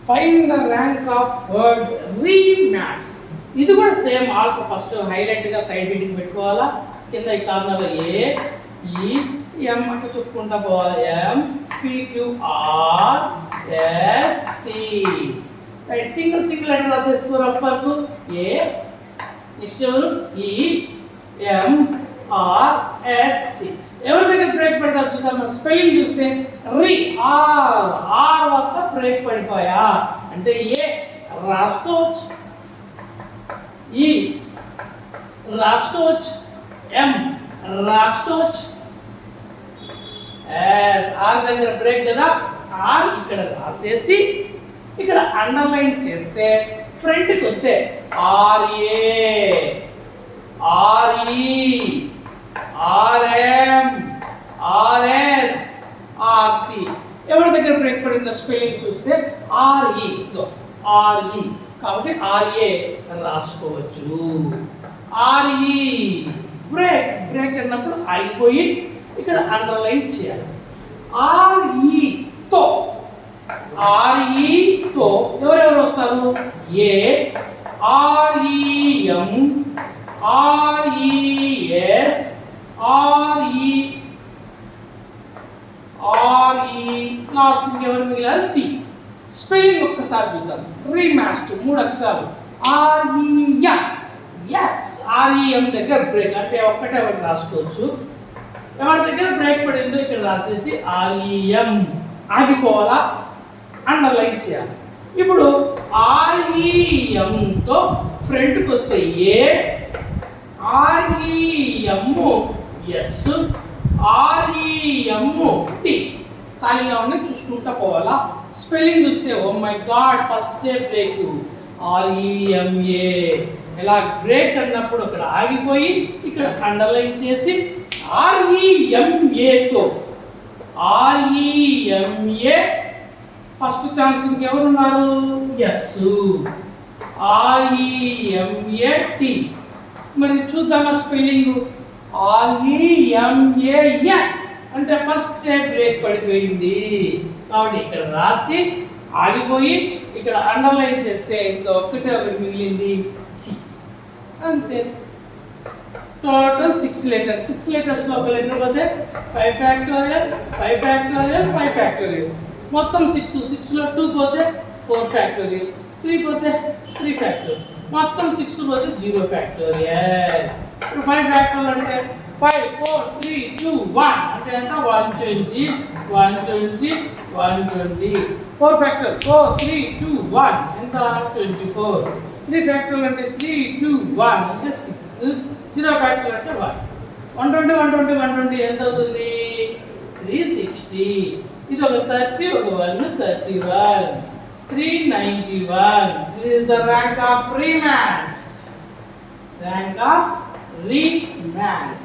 Find the rank of word రీమ్యాస్. ఇది కూడా సేమ్ ఆల్ఫా ఫస్ట్ హైలైట్గా సైడ్ హెడ్డింగ్ పెట్టుకోవాలా, కింద ఈ కార్నర్లో ఏ ఈ ఎం అట్లా చెప్పుకుంటా పోవాలి. M PQR ST right. Single letter రాసేసుకో రఫ్ వర్క్. ఏ నెక్స్ట్ ఎవరు ఈ ఎం ఆర్ ఎస్టీ. ఎవరి దగ్గర బ్రేక్ పడతారు చూద్దాం. మన స్పెల్లింగ్ చూస్తే రీ ఆర్ వద్ద బ్రేక్ పడిపోయా అంటే ఏ రాసుకోవచ్చు, ఈ రాసుకోవచ్చు, ఎం రాసుకోవచ్చు. ఆర్ దగ్గర బ్రేక్ కదా, ఆర్ ఇక్కడ రాసేసి ఇక్కడ అండర్లైన్ చేస్తే ఫ్రంట్కి వస్తే ఆర్ఏ ఆర్ఈ ఆర్ఎం ఆర్ఎస్ ఆర్టి. ఎవరి దగ్గర బ్రేక్ పడిందో స్పెల్లింగ్ చూస్తే ఆర్ఈ ఆర్ఈ కాబట్టి ఆర్ఏ రాసుకోవచ్చు. ఆర్ఈ బ్రేక్ అన్నప్పుడు అయిపోయి ఇక్కడ అండర్లైన్ చేయాలి. ఆర్ఈతో ఎవరెవరు వస్తారు? ఏ ఆర్ఈఎం ఆర్ఈఎస్ ఆర్ఈ లాస్ట్ ఎవరు మిగిలారు? టి. స్పెల్లింగ్ ఒక్కసారి చూద్దాం. రీమాస్డ్ 3 అక్షరాలు ఆర్ఈఎం. ఎస్ ఆర్ఈఎం దగ్గర బ్రేక్ అంటే ఒక్కటే ఒకటి రాసుకోవచ్చు. ఎవరి దగ్గర బ్రేక్ పడిందో ఇక్కడ రాసేసి ఆర్ఈఎం ఆగిపోవాలా, అండర్లైన్ చేయాలి. ఇప్పుడు ఆర్ఈఎంతో ఫ్రంట్కి వస్తే A REM S REM T ఖాళీగా ఉన్నాయి చూసుకుంటా పోవాలా. స్పెల్లింగ్ చూస్తే oh my God first break REMA. ఇలా బ్రేక్ అన్నప్పుడు అక్కడ ఆగిపోయి ఇక్కడ అండర్లైన్ చేసి ఆర్ఈఎంఏతో ఆర్ఈఎంఏ ఫస్ట్ ఛాన్స్ ఇంకెవరున్నారు? S REMA T. మరి చూద్దామా స్పెల్లింగ్? ఆర్ఈఎంఏఎస్ అంటే ఫస్ట్ బ్రేక్ పడిపోయింది కాబట్టి ఇక్కడ రాసి ఆగిపోయి ఇక్కడ అండర్లైన్ చేస్తే ఇంకా ఒకటి మిగిలింది చి. అంతే. Total 6 letters. 6 letters లో ఒక లెటర్ పోతే 5 ఫ్యాక్టోరియల్ 5 ఫ్యాక్టోరియల్ 5 ఫ్యాక్టోరియల్ మొత్తం 6 లో 2 పోతే 4 ఫ్యాక్టోరియల్ 3 పోతే 3 ఫ్యాక్టోరియల్ మొత్తం 6 పోతే 0 ఫ్యాక్టోరియల్. ఇప్పుడు 5 ఫ్యాక్టోరియల్ అంటే 5 4 3 2 1 అంటే ఎంత 120 120 120. 4 ఫ్యాక్టోరియల్ 4 3 2 1 ఎంత 24. 3 ఫ్యాక్టోరియల్ అంటే 3 2 1 అంటే 6. 0 ఫ్యాక్టోరియల్ అంటే 1. 120 120 120 ఎంత అవుతుంది? 360. ఇది ఒక 30 ఒక 1 31 391. This is the rank of Remas. Rank of Remas.